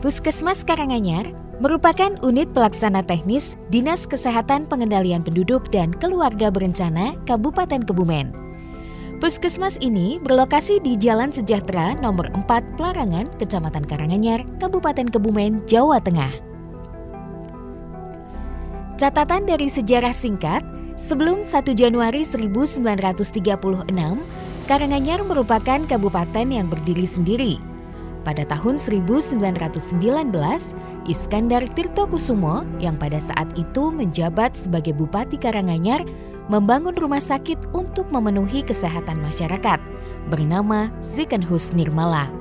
Puskesmas Karanganyar merupakan unit pelaksana teknis Dinas Kesehatan Pengendalian Penduduk dan Keluarga Berencana Kabupaten Kebumen. Puskesmas ini berlokasi di Jalan Sejahtera nomor 4 Pelarangan, Kecamatan Karanganyar, Kabupaten Kebumen, Jawa Tengah. Catatan dari sejarah singkat, sebelum 1 Januari 1936, Karanganyar merupakan kabupaten yang berdiri sendiri. Pada tahun 1919, Iskandar Tirtokusumo yang pada saat itu menjabat sebagai Bupati Karanganyar membangun rumah sakit untuk memenuhi kesehatan masyarakat bernama Ziekenhuis Nirmala.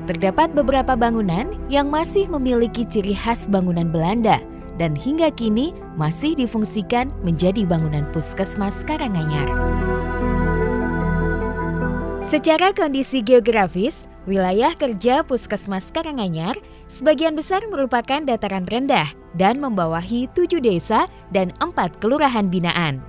Terdapat beberapa bangunan yang masih memiliki ciri khas bangunan Belanda dan hingga kini masih difungsikan menjadi bangunan Puskesmas Karanganyar. Secara kondisi geografis, wilayah kerja Puskesmas Karanganyar sebagian besar merupakan dataran rendah dan membawahi 7 desa dan 4 kelurahan binaan.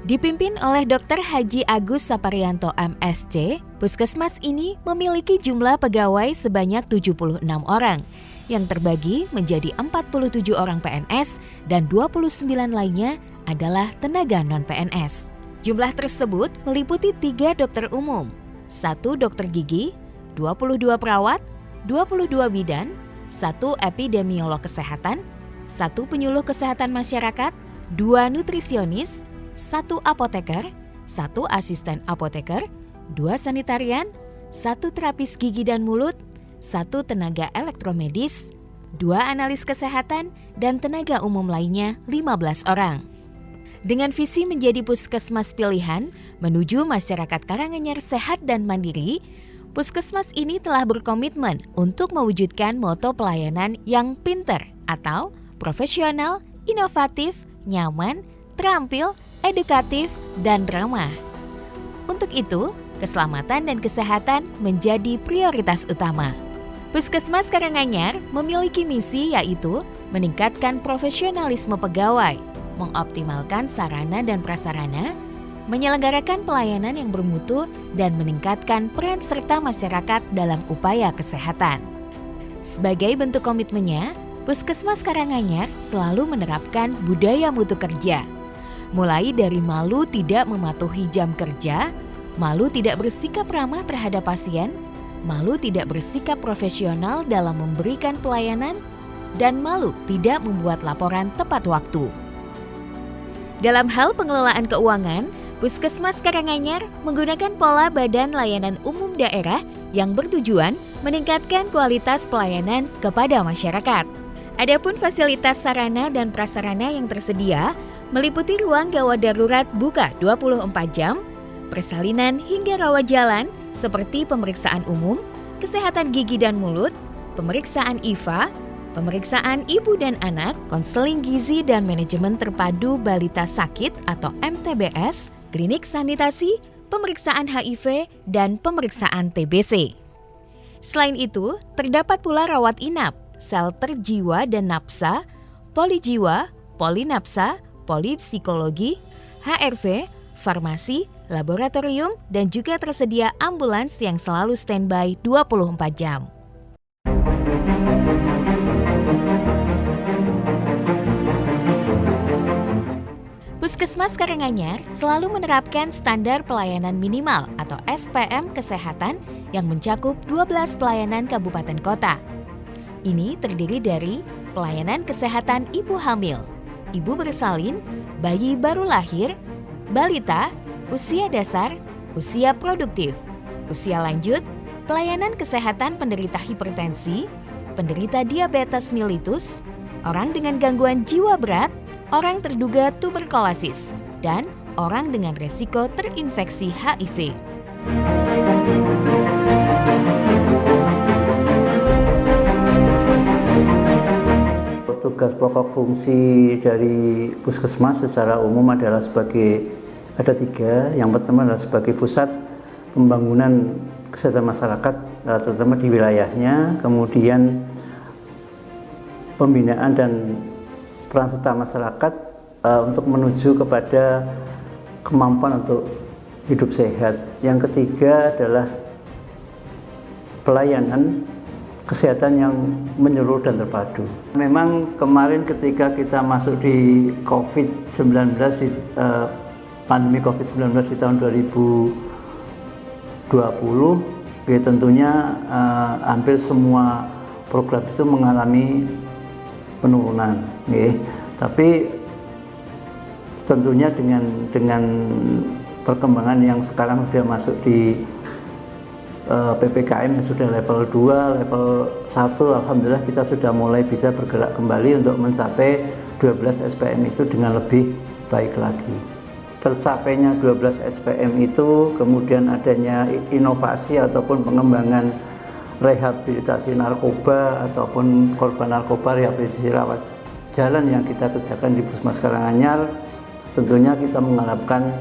Dipimpin oleh Dr. Haji Agus Saparianto MSc, Puskesmas ini memiliki jumlah pegawai sebanyak 76 orang yang terbagi menjadi 47 orang PNS dan 29 lainnya adalah tenaga non-PNS. Jumlah tersebut meliputi 3 dokter umum, 1 dokter gigi, 22 perawat, 22 bidan, 1 epidemiolog kesehatan, 1 penyuluh kesehatan masyarakat, 2 nutrisionis, 1 apoteker, 1 asisten apoteker, 2 sanitarian, 1 terapis gigi dan mulut, 1 tenaga elektromedis, 2 analis kesehatan, dan tenaga umum lainnya 15 orang. Dengan visi menjadi puskesmas pilihan menuju masyarakat Karanganyar sehat dan mandiri, Puskesmas ini telah berkomitmen untuk mewujudkan moto pelayanan yang pinter atau profesional, inovatif, nyaman, terampil, edukatif, dan ramah. Untuk itu, keselamatan dan kesehatan menjadi prioritas utama. Puskesmas Karanganyar memiliki misi yaitu meningkatkan profesionalisme pegawai, mengoptimalkan sarana dan prasarana, menyelenggarakan pelayanan yang bermutu, dan meningkatkan peran serta masyarakat dalam upaya kesehatan. Sebagai bentuk komitmennya, Puskesmas Karanganyar selalu menerapkan budaya mutu kerja. Mulai dari malu tidak mematuhi jam kerja, malu tidak bersikap ramah terhadap pasien, malu tidak bersikap profesional dalam memberikan pelayanan, dan malu tidak membuat laporan tepat waktu. Dalam hal pengelolaan keuangan, Puskesmas Karanganyar menggunakan pola Badan Layanan Umum Daerah yang bertujuan meningkatkan kualitas pelayanan kepada masyarakat. Adapun fasilitas sarana dan prasarana yang tersedia meliputi ruang gawat darurat buka 24 jam, persalinan hingga rawat jalan seperti pemeriksaan umum, kesehatan gigi dan mulut, pemeriksaan IVA, pemeriksaan ibu dan anak, konseling gizi dan manajemen terpadu balita sakit atau MTBS, klinik sanitasi, pemeriksaan HIV, dan pemeriksaan TBC. Selain itu, terdapat pula rawat inap, shelter jiwa dan nafsa, polijiwa, polinafsa, polipsikologi, HRV, farmasi, laboratorium, dan juga tersedia ambulans yang selalu standby 24 jam. Puskesmas Karanganyar selalu menerapkan standar pelayanan minimal atau SPM kesehatan yang mencakup 12 pelayanan kabupaten kota. Ini terdiri dari pelayanan kesehatan ibu hamil, ibu bersalin, bayi baru lahir, balita, usia dasar, usia produktif, usia lanjut, pelayanan kesehatan penderita hipertensi, penderita diabetes mellitus, orang dengan gangguan jiwa berat, orang terduga tuberkulosis, dan orang dengan resiko terinfeksi HIV. Tugas pokok fungsi dari Puskesmas secara umum adalah ada 3. Yang pertama adalah sebagai pusat pembangunan kesehatan masyarakat, terutama di wilayahnya, kemudian pembinaan dan peran serta masyarakat untuk menuju kepada kemampuan untuk hidup sehat. Yang ketiga adalah pelayanan kesehatan yang menyeluruh dan terpadu. Memang kemarin ketika kita masuk di COVID-19, di pandemi COVID-19 di tahun 2020, ya tentunya hampir semua program itu mengalami penurunan. Ya. Tapi tentunya dengan perkembangan yang sekarang sudah masuk di PPKM yang sudah level 2, level 1, alhamdulillah kita sudah mulai bisa bergerak kembali untuk mencapai 12 SPM itu dengan lebih baik lagi. Tercapainya 12 SPM itu, kemudian adanya inovasi ataupun pengembangan rehabilitasi narkoba ataupun korban narkoba, rehabilitasi rawat jalan yang kita kerjakan di Puskesmas Karanganyar, tentunya kita mengharapkan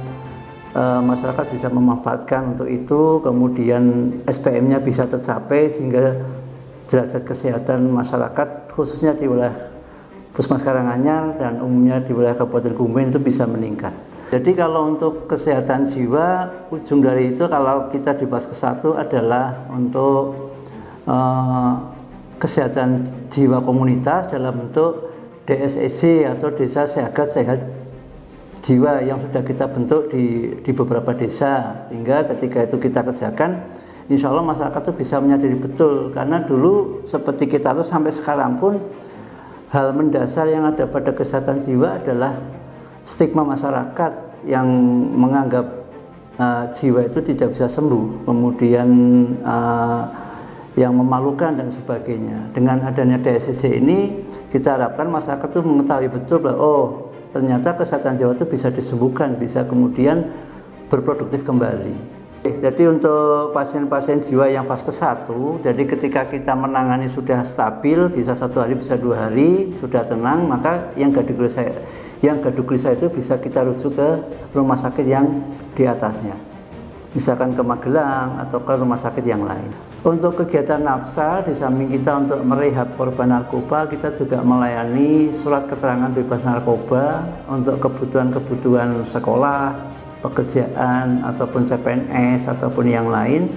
masyarakat bisa memanfaatkan untuk itu, kemudian SPM-nya bisa tercapai sehingga derajat kesehatan masyarakat khususnya di wilayah Puskesmas Karanganyar dan umumnya di wilayah Kabupaten Kebumen itu bisa meningkat. Jadi kalau untuk kesehatan jiwa, ujung dari itu kalau kita di Puskes 1 adalah untuk kesehatan jiwa komunitas dalam bentuk DSEC atau Desa Sehat Sehat Jiwa yang sudah kita bentuk di beberapa desa, hingga ketika itu kita kerjakan, insya Allah masyarakat itu bisa menyadari betul, karena dulu seperti kita tuh sampai sekarang pun hal mendasar yang ada pada kesehatan jiwa adalah stigma masyarakat yang menganggap jiwa itu tidak bisa sembuh, kemudian yang memalukan dan sebagainya. Dengan adanya DSCC ini kita harapkan masyarakat itu mengetahui betul bahwa ternyata kesehatan jiwa itu bisa disembuhkan, bisa kemudian berproduktif kembali. Jadi untuk pasien-pasien jiwa yang Puskes 1, jadi ketika kita menangani sudah stabil, bisa 1 hari, bisa 2 hari, sudah tenang, maka yang gaduglisa itu bisa kita rujuk ke rumah sakit yang di atasnya. Misalkan ke Magelang atau ke rumah sakit yang lain. Untuk kegiatan NAPSA, di samping kita untuk merehab korban narkoba, kita juga melayani surat keterangan bebas narkoba untuk kebutuhan-kebutuhan sekolah, pekerjaan, ataupun CPNS, ataupun yang lain,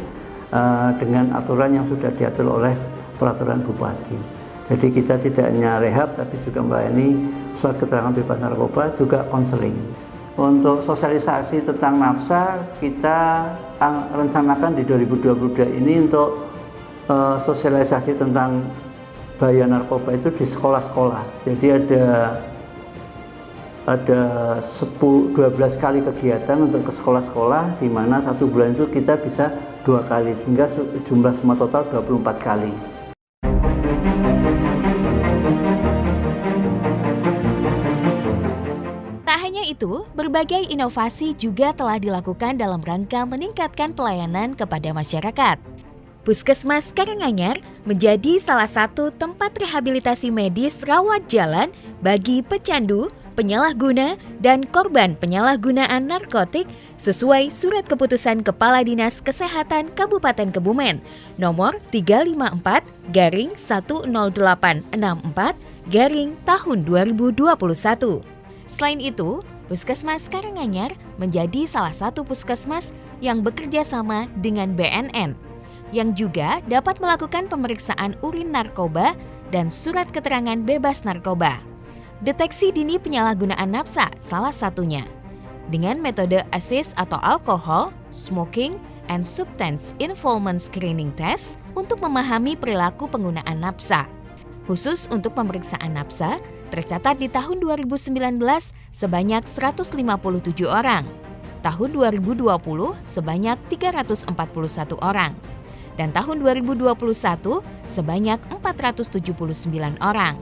dengan aturan yang sudah diatur oleh peraturan Bupati. Jadi kita tidak hanya rehab, tapi juga melayani surat keterangan bebas narkoba, juga konseling. Untuk sosialisasi tentang NAPSA, kita rencanakan di 2022 ini untuk sosialisasi tentang bahaya narkoba itu di sekolah-sekolah. Jadi ada 12 kali kegiatan untuk ke sekolah-sekolah, di mana 1 bulan itu kita bisa 2 kali, sehingga jumlah semua total 24 kali. Itu, berbagai inovasi juga telah dilakukan dalam rangka meningkatkan pelayanan kepada masyarakat. Puskesmas Karanganyar menjadi salah satu tempat rehabilitasi medis rawat jalan bagi pecandu, penyalahguna, dan korban penyalahgunaan narkotik sesuai Surat Keputusan Kepala Dinas Kesehatan Kabupaten Kebumen nomor 354/100864/tahun 2021. Selain itu, Puskesmas Karanganyar menjadi salah satu puskesmas yang bekerja sama dengan BNN, yang juga dapat melakukan pemeriksaan urin narkoba dan surat keterangan bebas narkoba. Deteksi dini penyalahgunaan NAPSA salah satunya, dengan metode ASIS atau Alcohol, Smoking, and Substance Involvement Screening Test untuk memahami perilaku penggunaan NAPSA. Khusus untuk pemeriksaan NAPSA, tercatat di tahun 2019 sebanyak 157 orang, tahun 2020 sebanyak 341 orang, dan tahun 2021 sebanyak 479 orang.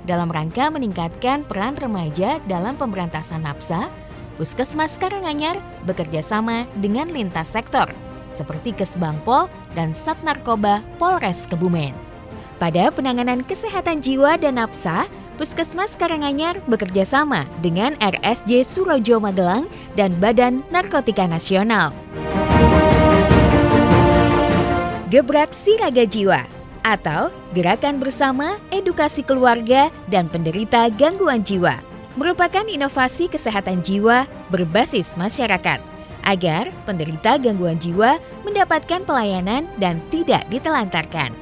Dalam rangka meningkatkan peran remaja dalam pemberantasan NAPSA, Puskesmas Karanganyar bekerja sama dengan lintas sektor, seperti Kesbangpol dan Sat Narkoba Polres Kebumen. Pada penanganan kesehatan jiwa dan NAPSA, Puskesmas Karanganyar bekerja sama dengan RSJ Surojo Magelang dan Badan Narkotika Nasional. Gebrak Siraga Jiwa atau Gerakan Bersama Edukasi Keluarga dan Penderita Gangguan Jiwa merupakan inovasi kesehatan jiwa berbasis masyarakat agar penderita gangguan jiwa mendapatkan pelayanan dan tidak ditelantarkan.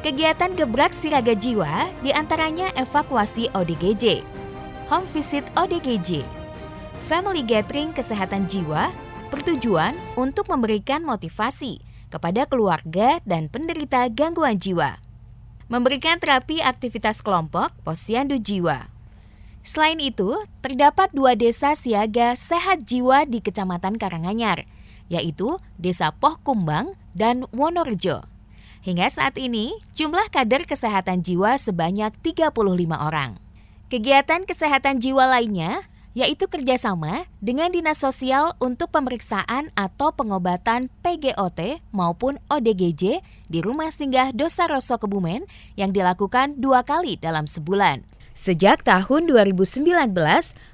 Kegiatan gebrak siraga jiwa diantaranya evakuasi ODGJ, home visit ODGJ, family gathering kesehatan jiwa, bertujuan untuk memberikan motivasi kepada keluarga dan penderita gangguan jiwa. Memberikan terapi aktivitas kelompok posyandu jiwa. Selain itu, terdapat 2 desa siaga sehat jiwa di Kecamatan Karanganyar, yaitu Desa Poh Kumbang dan Wonorejo. Hingga saat ini, jumlah kader kesehatan jiwa sebanyak 35 orang. Kegiatan kesehatan jiwa lainnya yaitu kerjasama dengan Dinas Sosial untuk pemeriksaan atau pengobatan PGOT maupun ODGJ di Rumah Singgah Dosaroso Kebumen yang dilakukan 2 kali dalam sebulan. Sejak tahun 2019,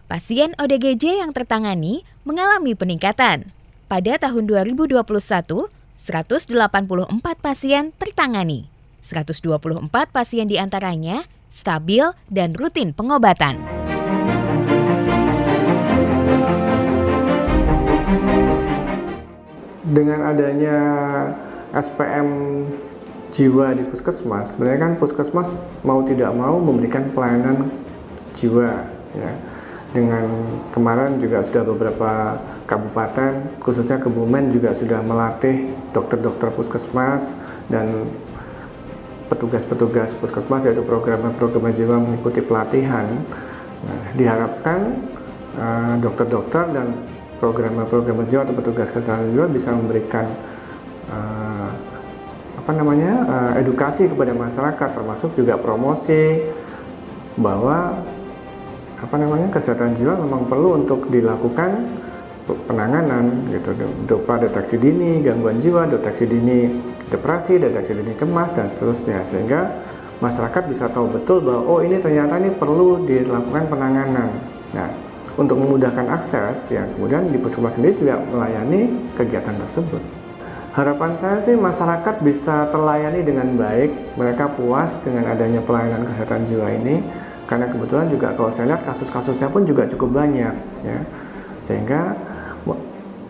pasien ODGJ yang tertangani mengalami peningkatan. Pada tahun 2021, 184 pasien tertangani. 124 pasien diantaranya stabil dan rutin pengobatan. Dengan adanya SPM jiwa di puskesmas, sebenarnya kan puskesmas mau tidak mau memberikan pelayanan jiwa, ya. Dengan kemarin juga sudah beberapa kabupaten, khususnya Kebumen juga sudah melatih dokter-dokter puskesmas dan petugas-petugas puskesmas, yaitu program-program jiwa mengikuti pelatihan. Nah, diharapkan dokter-dokter dan program-program jiwa atau petugas kesehatan jiwa bisa memberikan edukasi kepada masyarakat, termasuk juga promosi bahwa kesehatan jiwa memang perlu untuk dilakukan penanganan gitu, berupa deteksi dini gangguan jiwa, deteksi dini depresi, deteksi dini cemas dan seterusnya, sehingga masyarakat bisa tahu betul bahwa ini ternyata perlu dilakukan penanganan. Nah, untuk memudahkan akses, ya kemudian di puskesmas sendiri juga melayani kegiatan tersebut. Harapan saya sih masyarakat bisa terlayani dengan baik, mereka puas dengan adanya pelayanan kesehatan jiwa ini. Karena kebetulan juga kalau saya lihat kasus-kasusnya pun juga cukup banyak, ya, sehingga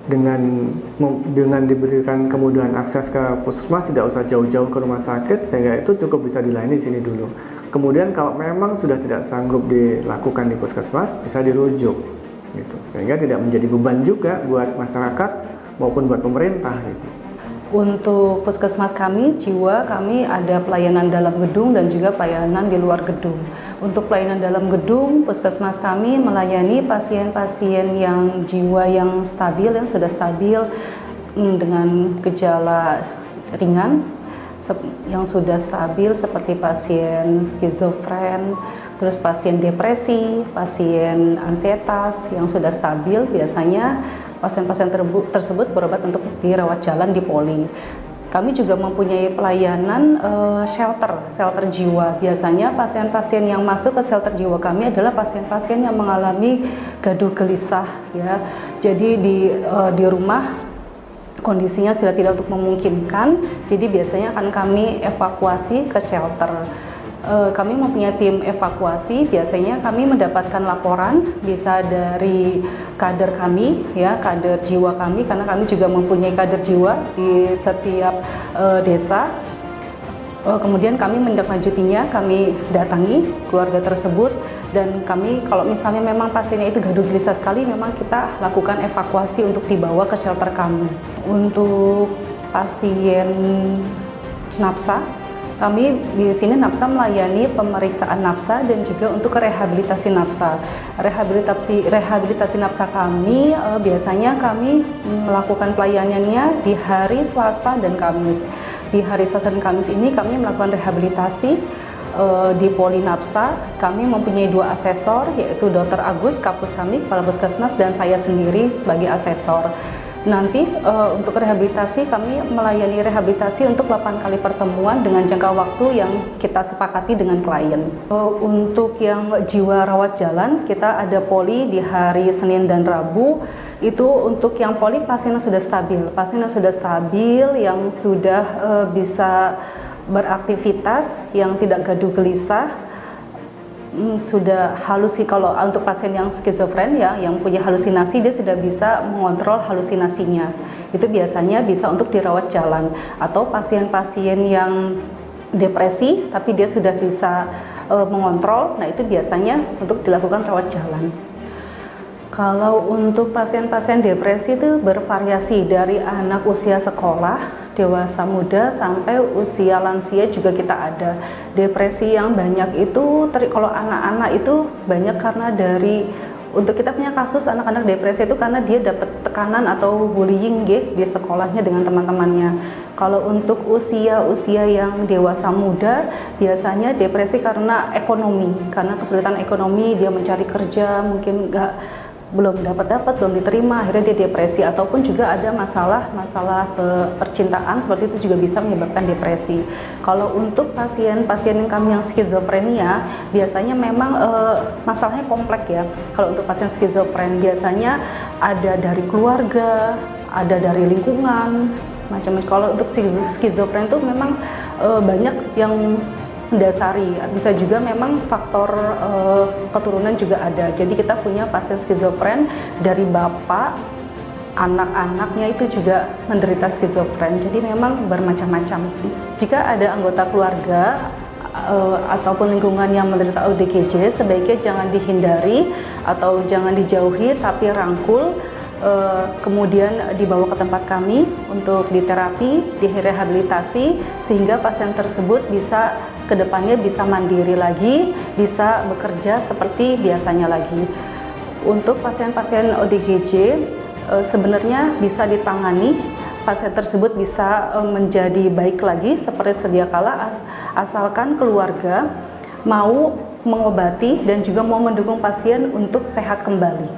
dengan diberikan kemudahan akses ke puskesmas, tidak usah jauh-jauh ke rumah sakit, sehingga itu cukup bisa dilayani di sini dulu. Kemudian kalau memang sudah tidak sanggup dilakukan di puskesmas, bisa dirujuk, gitu, sehingga tidak menjadi beban juga buat masyarakat maupun buat pemerintah, gitu. Untuk puskesmas kami, jiwa kami ada pelayanan dalam gedung dan juga pelayanan di luar gedung. Untuk pelayanan dalam gedung, puskesmas kami melayani pasien-pasien yang jiwa yang stabil, yang sudah stabil dengan gejala ringan, yang sudah stabil seperti pasien skizofren, terus pasien depresi, pasien ansietas yang sudah stabil, biasanya pasien-pasien tersebut berobat untuk dirawat jalan di poli. Kami juga mempunyai pelayanan shelter jiwa. Biasanya pasien-pasien yang masuk ke shelter jiwa kami adalah pasien-pasien yang mengalami gaduh gelisah, ya. Jadi di rumah kondisinya sudah tidak untuk memungkinkan, jadi biasanya akan kami evakuasi ke shelter. Kami mempunyai tim evakuasi, biasanya kami mendapatkan laporan bisa dari kader kami, ya, kader jiwa kami, karena kami juga mempunyai kader jiwa di setiap desa. Kemudian kami menindaklanjutinya, kami datangi keluarga tersebut, dan kami kalau misalnya memang pasiennya itu gaduh gelisah sekali, memang kita lakukan evakuasi untuk dibawa ke shelter kami. Untuk pasien nafsa, kami di sini NAPSA melayani pemeriksaan nafsa dan juga untuk rehabilitasi nafsa. Rehabilitasi nafsa kami biasanya kami melakukan pelayanannya di hari Selasa dan Kamis. Di hari Selasa dan Kamis ini kami melakukan rehabilitasi di Poli Napsa. Kami mempunyai 2 asesor, yaitu Dr. Agus, Kapus kami, Kepala Puskesmas, dan saya sendiri sebagai asesor. Nanti untuk rehabilitasi, kami melayani rehabilitasi untuk 8 kali pertemuan dengan jangka waktu yang kita sepakati dengan klien. Untuk yang jiwa rawat jalan, kita ada poli di hari Senin dan Rabu. Itu untuk yang poli pasien yang sudah stabil. Pasien yang sudah stabil, yang sudah bisa beraktivitas, yang tidak gaduh gelisah, sudah kalau untuk pasien yang skizofren, ya, yang punya halusinasi, dia sudah bisa mengontrol halusinasinya. Itu biasanya bisa untuk dirawat jalan. Atau pasien-pasien yang depresi tapi dia sudah bisa mengontrol, nah itu biasanya untuk dilakukan rawat jalan. Kalau untuk pasien-pasien depresi itu bervariasi dari anak usia sekolah, dewasa muda, sampai usia lansia juga kita ada. Depresi yang banyak itu, kalau anak-anak itu banyak karena untuk kita punya kasus anak-anak depresi itu karena dia dapat tekanan atau bullying di sekolahnya dengan teman-temannya. Kalau untuk usia yang dewasa muda, biasanya depresi karena ekonomi, karena kesulitan ekonomi, dia mencari kerja, mungkin belum belum diterima, akhirnya dia depresi, ataupun juga ada masalah percintaan, seperti itu juga bisa menyebabkan depresi. Kalau untuk pasien-pasien yang skizofrenia, biasanya memang masalahnya kompleks ya. Kalau untuk pasien skizofren biasanya ada dari keluarga, ada dari lingkungan, macam-macam. Kalau untuk skizofren itu memang banyak yang mendasari, bisa juga memang faktor keturunan juga ada. Jadi kita punya pasien skizofren dari bapak, anak-anaknya itu juga menderita skizofren. Jadi memang bermacam-macam. Jika ada anggota keluarga ataupun lingkungan yang menderita ODGJ, sebaiknya jangan dihindari atau jangan dijauhi, tapi rangkul, kemudian dibawa ke tempat kami untuk diterapi, direhabilitasi, sehingga pasien tersebut bisa kedepannya bisa mandiri lagi, bisa bekerja seperti biasanya lagi. Untuk pasien-pasien ODGJ sebenarnya bisa ditangani, pasien tersebut bisa menjadi baik lagi seperti sedia kala, asalkan keluarga mau mengobati dan juga mau mendukung pasien untuk sehat kembali.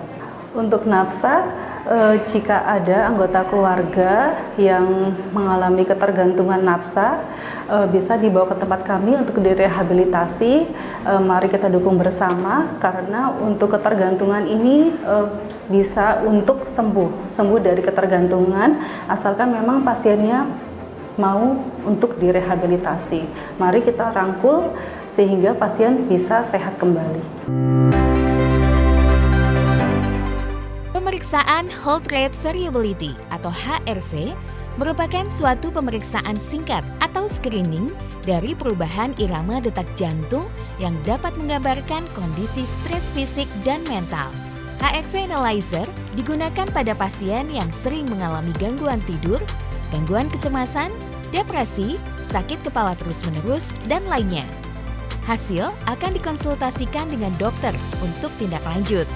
Untuk nafsa, jika ada anggota keluarga yang mengalami ketergantungan nafsa, bisa dibawa ke tempat kami untuk direhabilitasi. Mari kita dukung bersama, karena untuk ketergantungan ini bisa untuk sembuh dari ketergantungan, asalkan memang pasiennya mau untuk direhabilitasi. Mari kita rangkul sehingga pasien bisa sehat kembali. Pemeriksaan Heart Rate Variability atau HRV merupakan suatu pemeriksaan singkat atau screening dari perubahan irama detak jantung yang dapat menggambarkan kondisi stres fisik dan mental. HRV Analyzer digunakan pada pasien yang sering mengalami gangguan tidur, gangguan kecemasan, depresi, sakit kepala terus-menerus, dan lainnya. Hasil akan dikonsultasikan dengan dokter untuk tindak lanjut.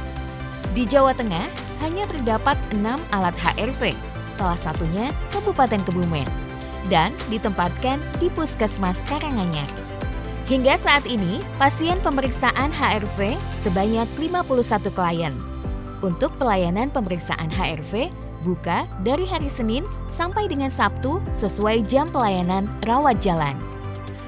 Di Jawa Tengah, hanya terdapat 6 alat HRV, salah satunya Kabupaten Kebumen, dan ditempatkan di Puskesmas Karanganyar. Hingga saat ini, pasien pemeriksaan HRV sebanyak 51 klien. Untuk pelayanan pemeriksaan HRV, buka dari hari Senin sampai dengan Sabtu sesuai jam pelayanan rawat jalan.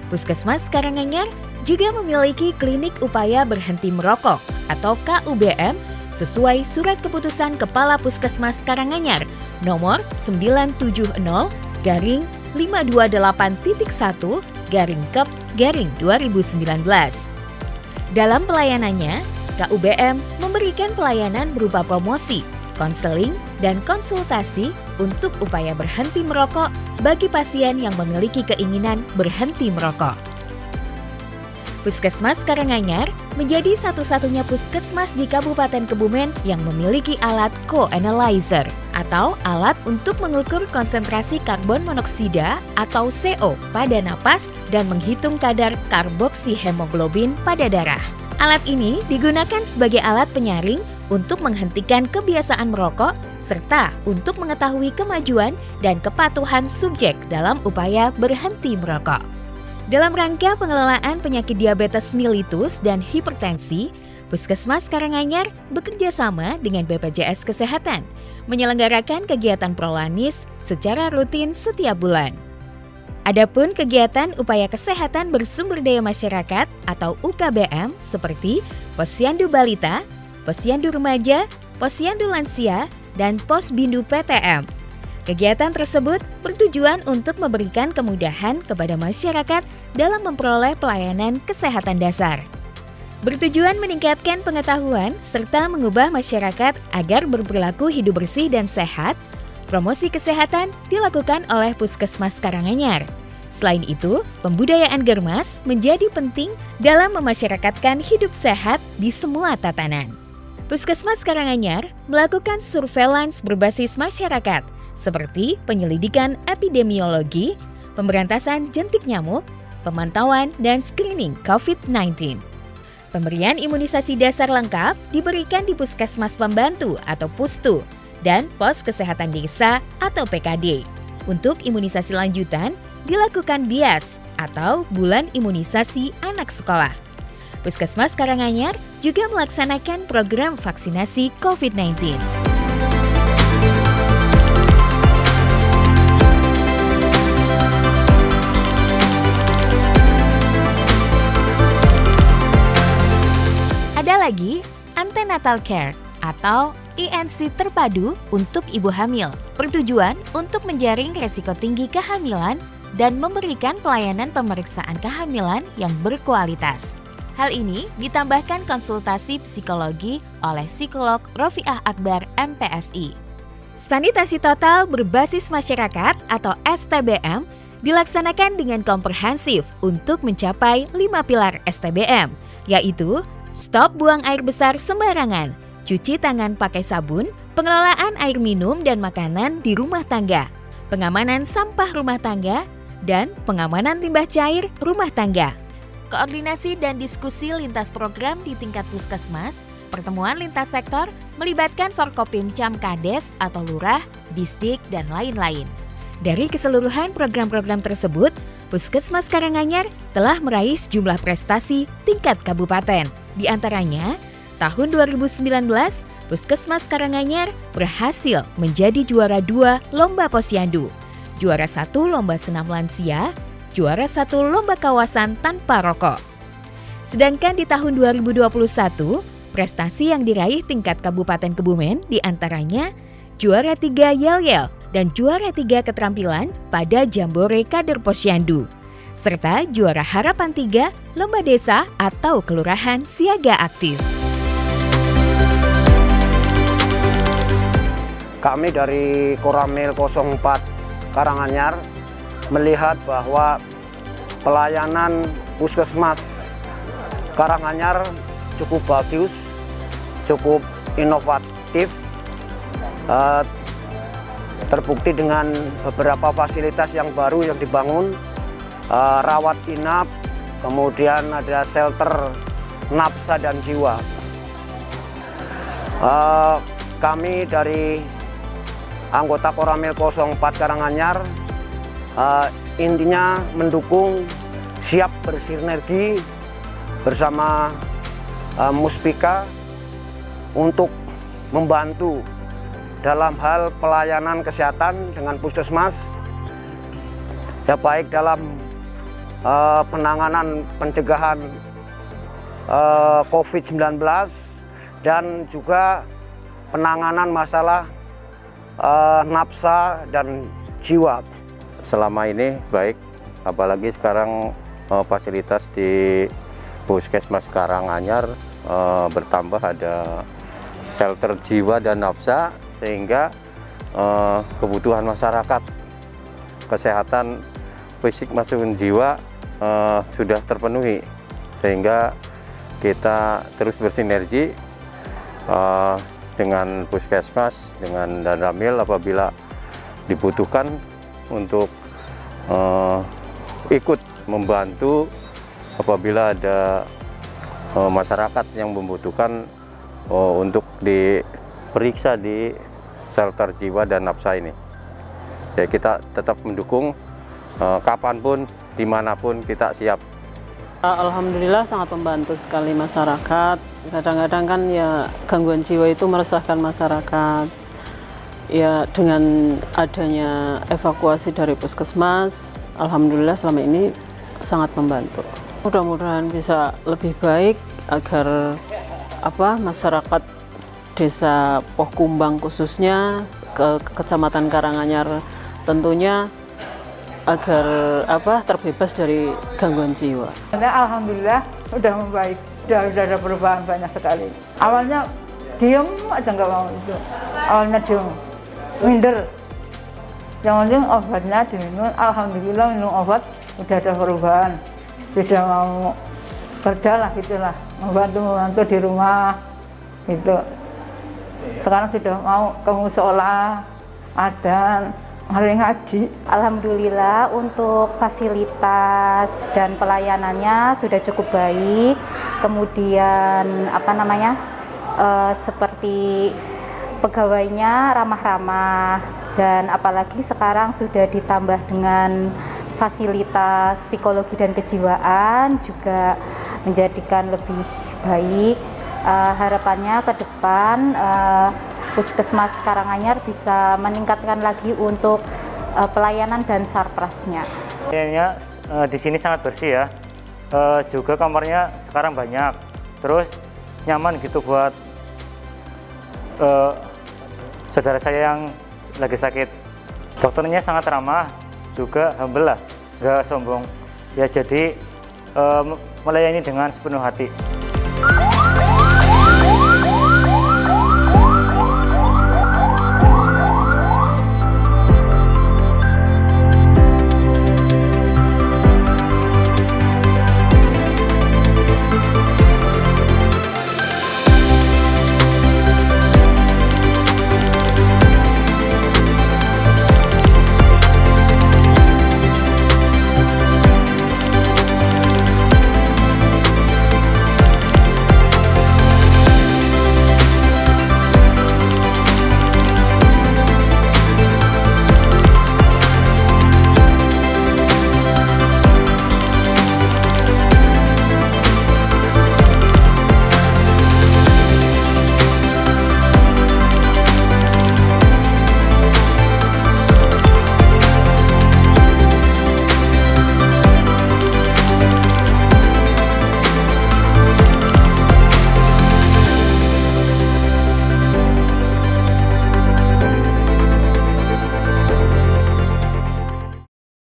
Puskesmas Karanganyar juga memiliki klinik upaya berhenti merokok atau KUBM sesuai Surat Keputusan Kepala Puskesmas Karanganyar nomor 978.1/Kep/2019. Dalam pelayanannya, KUBM memberikan pelayanan berupa promosi, konseling, dan konsultasi untuk upaya berhenti merokok bagi pasien yang memiliki keinginan berhenti merokok. Puskesmas Karanganyar menjadi satu-satunya puskesmas di Kabupaten Kebumen yang memiliki alat Co-Analyzer atau alat untuk mengukur konsentrasi karbon monoksida atau CO pada napas dan menghitung kadar karboksihemoglobin pada darah. Alat ini digunakan sebagai alat penyaring untuk menghentikan kebiasaan merokok serta untuk mengetahui kemajuan dan kepatuhan subjek dalam upaya berhenti merokok. Dalam rangka pengelolaan penyakit diabetes mellitus dan hipertensi, Puskesmas Karanganyar bekerja sama dengan BPJS Kesehatan menyelenggarakan kegiatan prolanis secara rutin setiap bulan. Adapun kegiatan upaya kesehatan bersumber daya masyarakat atau UKBM seperti Posyandu Balita, Posyandu Remaja, Posyandu Lansia, dan Posbindu PTM. Kegiatan tersebut bertujuan untuk memberikan kemudahan kepada masyarakat dalam memperoleh pelayanan kesehatan dasar. Bertujuan meningkatkan pengetahuan serta mengubah masyarakat agar berperilaku hidup bersih dan sehat, promosi kesehatan dilakukan oleh Puskesmas Karanganyar. Selain itu, pembudayaan germas menjadi penting dalam memasyarakatkan hidup sehat di semua tatanan. Puskesmas Karanganyar melakukan surveillance berbasis masyarakat seperti penyelidikan epidemiologi, pemberantasan jentik nyamuk, pemantauan dan screening COVID-19. Pemberian imunisasi dasar lengkap diberikan di Puskesmas Pembantu atau Pustu dan Pos Kesehatan Desa atau PKD. Untuk imunisasi lanjutan dilakukan BIAS atau Bulan Imunisasi Anak Sekolah. Puskesmas Karanganyar juga melaksanakan program vaksinasi COVID-19. Ada lagi Antenatal Care atau INC terpadu untuk ibu hamil, bertujuan untuk menjaring resiko tinggi kehamilan dan memberikan pelayanan pemeriksaan kehamilan yang berkualitas. Hal ini ditambahkan konsultasi psikologi oleh psikolog Rofiah Akbar MPSI. Sanitasi total berbasis masyarakat atau STBM dilaksanakan dengan komprehensif untuk mencapai 5 pilar STBM, yaitu stop buang air besar sembarangan, cuci tangan pakai sabun, pengelolaan air minum dan makanan di rumah tangga, pengamanan sampah rumah tangga, dan pengamanan limbah cair rumah tangga. Koordinasi dan diskusi lintas program di tingkat puskesmas, pertemuan lintas sektor melibatkan Forkopimcam Kades atau lurah, disdik, dan lain-lain. Dari keseluruhan program-program tersebut, Puskesmas Karanganyar telah meraih sejumlah prestasi tingkat kabupaten. Di antaranya, tahun 2019, Puskesmas Karanganyar berhasil menjadi juara 2 Lomba Posyandu, juara 1 Lomba Senam Lansia, juara 1 Lomba Kawasan Tanpa Rokok. Sedangkan di tahun 2021, prestasi yang diraih tingkat Kabupaten Kebumen diantaranya juara 3 Yel-Yel dan juara 3 keterampilan pada Jambore Kader Posyandu, serta juara Harapan 3 Lomba Desa atau Kelurahan Siaga Aktif. Kami dari Koramil 04 Karanganyar melihat bahwa pelayanan Puskesmas Karanganyar cukup bagus, cukup inovatif, terbukti dengan beberapa fasilitas yang baru yang dibangun, rawat inap, kemudian ada shelter nafsa dan jiwa. Kami dari anggota Koramil 04 Karanganyar intinya mendukung, siap bersinergi bersama Muspika untuk membantu dalam hal pelayanan kesehatan dengan puskesmas, ya baik dalam penanganan pencegahan COVID-19 dan juga penanganan masalah nafsa dan jiwa. Selama ini baik, apalagi sekarang fasilitas di Puskesmas Karanganyar bertambah, ada shelter jiwa dan nafsa, sehingga kebutuhan masyarakat kesehatan fisik maupun jiwa sudah terpenuhi, sehingga kita terus bersinergi dengan puskesmas, dengan Danramil apabila dibutuhkan untuk ikut membantu apabila ada masyarakat yang membutuhkan untuk diperiksa di shelter jiwa dan nafsa ini. Ya, kita tetap mendukung kapanpun, dimanapun kita siap. Alhamdulillah sangat membantu sekali masyarakat. Kadang-kadang kan ya gangguan jiwa itu meresahkan masyarakat. Ya dengan adanya evakuasi dari puskesmas, alhamdulillah selama ini sangat membantu. Mudah-mudahan bisa lebih baik agar masyarakat Desa Pohkumbang khususnya ke Kecamatan Karanganyar tentunya agar terbebas dari gangguan jiwa. Alhamdulillah sudah membaik, sudah ada perubahan banyak sekali. Awalnya diem aja nggak mau itu, awalnya diem, minder. Yang penting obatnya diminum, alhamdulillah minum obat udah ada perubahan. Sudah mau kerja lah gitulah, membantu di rumah gitu. Sekarang sudah mau ke musola, adzan, hari ngaji. Alhamdulillah untuk fasilitas dan pelayanannya sudah cukup baik. Kemudian seperti pegawainya ramah-ramah, dan apalagi sekarang sudah ditambah dengan fasilitas psikologi dan kejiwaan juga menjadikan lebih baik. Harapannya ke depan Puskesmas Karanganyar bisa meningkatkan lagi untuk pelayanan dan sarprasnya. Kayaknya di sini sangat bersih ya. Juga kamarnya sekarang banyak. Terus nyaman gitu buat saudara saya yang lagi sakit. Dokternya sangat ramah, juga humble lah, nggak sombong. Ya jadi melayani dengan sepenuh hati.